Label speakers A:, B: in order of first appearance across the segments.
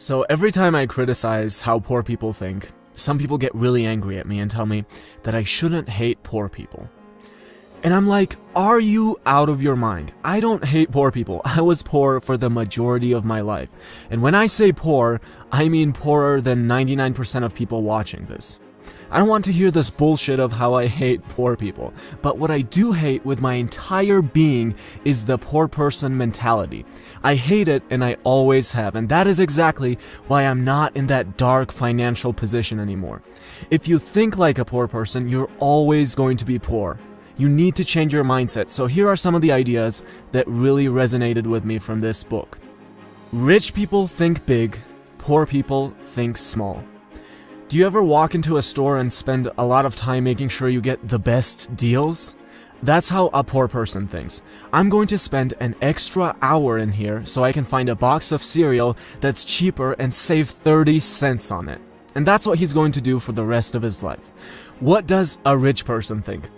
A: So every time I criticize how poor people think, some people get really angry at me and tell me that I shouldn't hate poor people. And I'm like, are you out of your mind? I don't hate poor people. I was poor for the majority of my life. And when I say poor, I mean poorer than 99% of people watching this. I don't want to hear this bullshit of how I hate poor people, but what I do hate with my entire being is the poor person mentality. I hate it and I always have, and that is exactly why I'm not in that dark financial position anymore. If you think like a poor person, you're always going to be poor. You need to change your mindset, so here are some of the ideas that really resonated with me from this book. Rich people think big, poor people think small. Do you ever walk into a store and spend a lot of time making sure you get the best deals? That's how a poor person thinks. I'm going to spend an extra hour in here so I can find a box of cereal that's cheaper and save 30 cents on it. And that's what he's going to do for the rest of his life. What does a rich person think?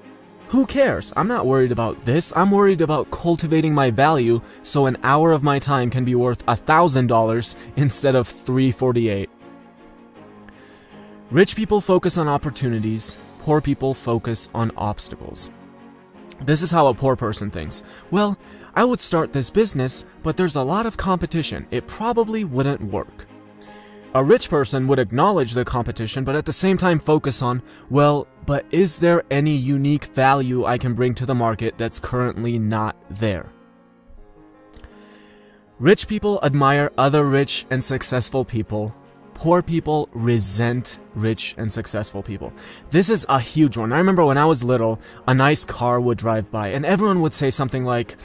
A: Who cares? I'm not worried about this. I'm worried about cultivating my value so an hour of my time can be worth $1,000 instead of $348. Rich people focus on opportunities, poor people focus on obstacles. This is how a poor person thinks. Well, I would start this business, but there's a lot of competition. It probably wouldn't work. A rich person would acknowledge the competition, but at the same time focus on, well, but is there any unique value I can bring to the market that's currently not there? Rich people admire other rich and successful people. Poor people resent rich and successful people. This is a huge one. I remember when I was little, a nice car would drive by and everyone would say something like,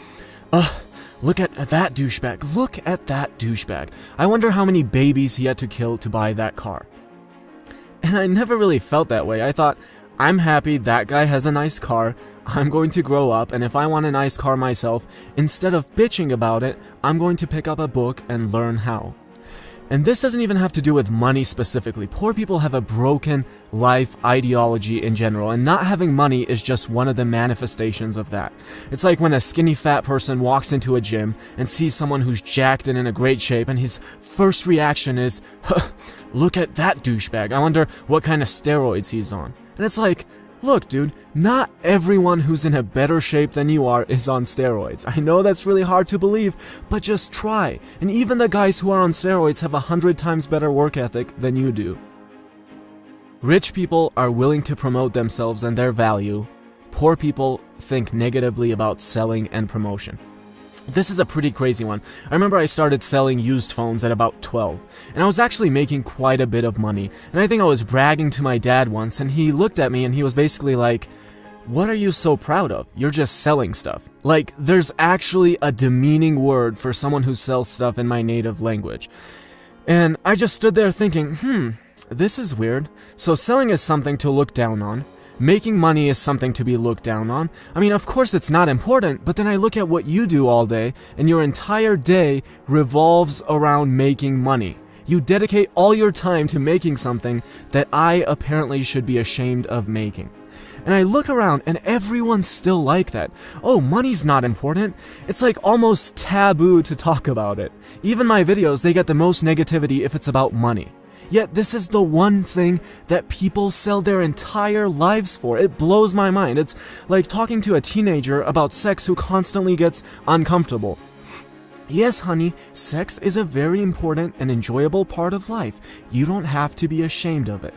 A: ugh, look at that douchebag. Look at that douchebag. I wonder how many babies he had to kill to buy that car. And I never really felt that way. I thought, I'm happy that guy has a nice car. I'm going to grow up, and if I want a nice car myself, instead of bitching about it, I'm going to pick up a book and learn how. And this doesn't even have to do with money specifically. Poor people have a broken life ideology in general, and not having money is just one of the manifestations of that. It's like when a skinny fat person walks into a gym and sees someone who's jacked and in a great shape, and his first reaction is, huh, look at that douchebag. I wonder what kind of steroids he's on. And it's like, look, dude, not everyone who's in a better shape than you are is on steroids. I know that's really hard to believe, but just try. And even the guys who are on steroids have 100 times better work ethic than you do. Rich people are willing to promote themselves and their value. Poor people think negatively about selling and promotion. This is a pretty crazy one. I remember I started selling used phones at about 12, and I was actually making quite a bit of money. And I think I was bragging to my dad once, and he looked at me and he was basically like, what are you so proud of? You're just selling stuff. Like, there's actually a demeaning word for someone who sells stuff in my native language. And I just stood there thinking, this is weird. So selling is something to look down on. Making money is something to be looked down on. I mean, of course it's not important, but then I look at what you do all day, and your entire day revolves around making money. You dedicate all your time to making something that I apparently should be ashamed of making. And I look around and everyone's still like that. Oh, money's not important. It's like almost taboo to talk about it. Even my videos, they get the most negativity if it's about money. Yet this is the one thing that people sell their entire lives for. It blows my mind. It's like talking to a teenager about sex who constantly gets uncomfortable. Yes, honey, sex is a very important and enjoyable part of life. You don't have to be ashamed of it.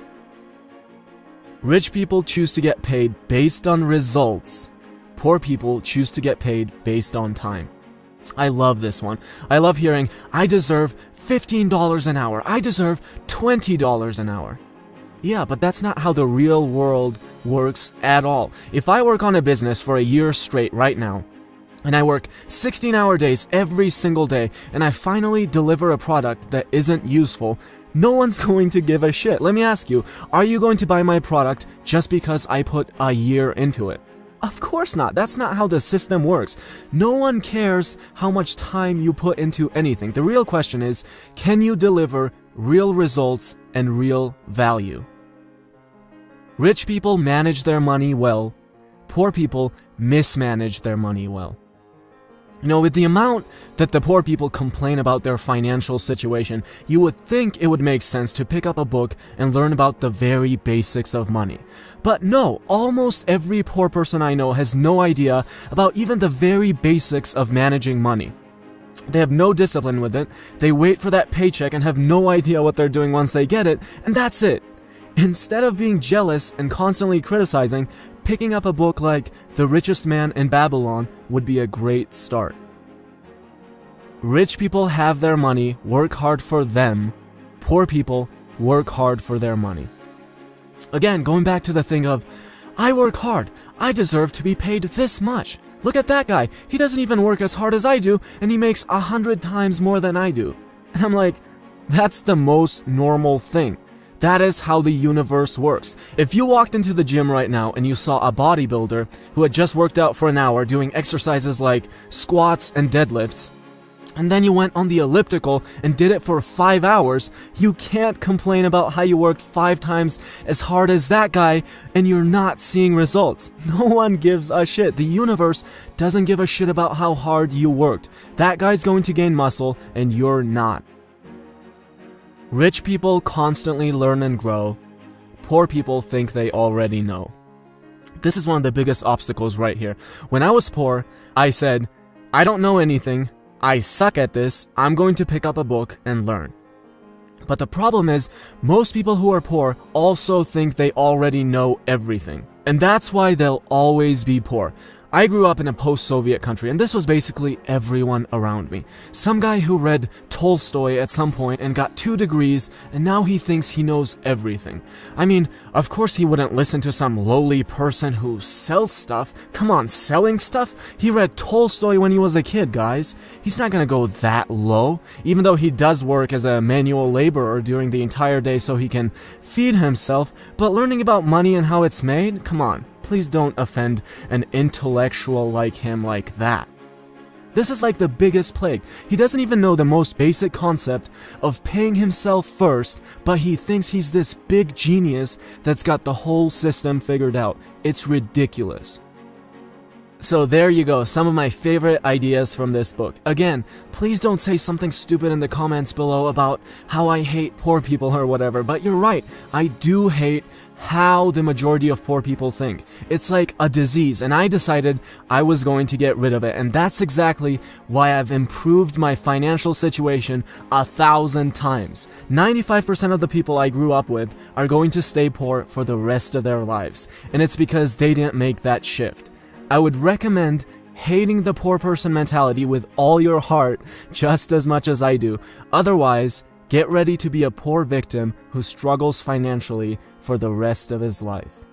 A: Rich people choose to get paid based on results. Poor people choose to get paid based on time. I love this one. I love hearing, I deserve $15 an hour. I deserve $20 an hour. Yeah, but that's not how the real world works at all. If I work on a business for a year straight right now, and I work 16-hour days every single day, and I finally deliver a product that isn't useful, no one's going to give a shit. Let me ask you, are you going to buy my product just because I put a year into it? Of course not. That's not how the system works. No one cares how much time you put into anything. The real question is, can you deliver real results and real value? Rich people manage their money well. Poor people mismanage their money well. You know, with the amount that the poor people complain about their financial situation, you would think it would make sense to pick up a book and learn about the very basics of money. But no, almost every poor person I know has no idea about even the very basics of managing money. They have no discipline with it, they wait for that paycheck and have no idea what they're doing once they get it, and that's it. Instead of being jealous and constantly criticizing, picking up a book like The Richest Man in Babylon would be a great start. Rich people have their money, work hard for them. Poor people work hard for their money. Again, going back to the thing of, I work hard, I deserve to be paid this much. Look at that guy, he doesn't even work as hard as I do, and he makes 100 times more than I do. And I'm like, that's the most normal thing. That is how the universe works. If you walked into the gym right now and you saw a bodybuilder who had just worked out for an hour doing exercises like squats and deadlifts, and then you went on the elliptical and did it for 5 hours, you can't complain about how you worked 5 times as hard as that guy and you're not seeing results. No one gives a shit. The universe doesn't give a shit about how hard you worked. That guy's going to gain muscle and you're not. Rich people constantly learn and grow. Poor people think they already know. This is one of the biggest obstacles right here. When I was poor, I said, I don't know anything. I suck at this. I'm going to pick up a book and learn. But the problem is, most people who are poor also think they already know everything. And that's why they'll always be poor. I grew up in a post-Soviet country, and this was basically everyone around me. Some guy who read Tolstoy at some point and got 2 degrees, and now he thinks he knows everything. I mean, of course he wouldn't listen to some lowly person who sells stuff. Come on, selling stuff? He read Tolstoy when he was a kid, guys. He's not gonna go that low, even though he does work as a manual laborer during the entire day so he can feed himself, but learning about money and how it's made? Come on. Please don't offend an intellectual like him like that. This is like the biggest plague. He doesn't even know the most basic concept of paying himself first, but he thinks he's this big genius that's got the whole system figured out. It's ridiculous. So there you go, some of my favorite ideas from this book. Again, please don't say something stupid in the comments below about how I hate poor people or whatever, but you're right, I do hate how the majority of poor people think. It's like a disease, and I decided I was going to get rid of it, and that's exactly why I've improved my financial situation 1,000 times. 95% of the people I grew up with are going to stay poor for the rest of their lives, and it's because they didn't make that shift. I would recommend hating the poor person mentality with all your heart just as much as I do. Otherwise, get ready to be a poor victim who struggles financially for the rest of his life.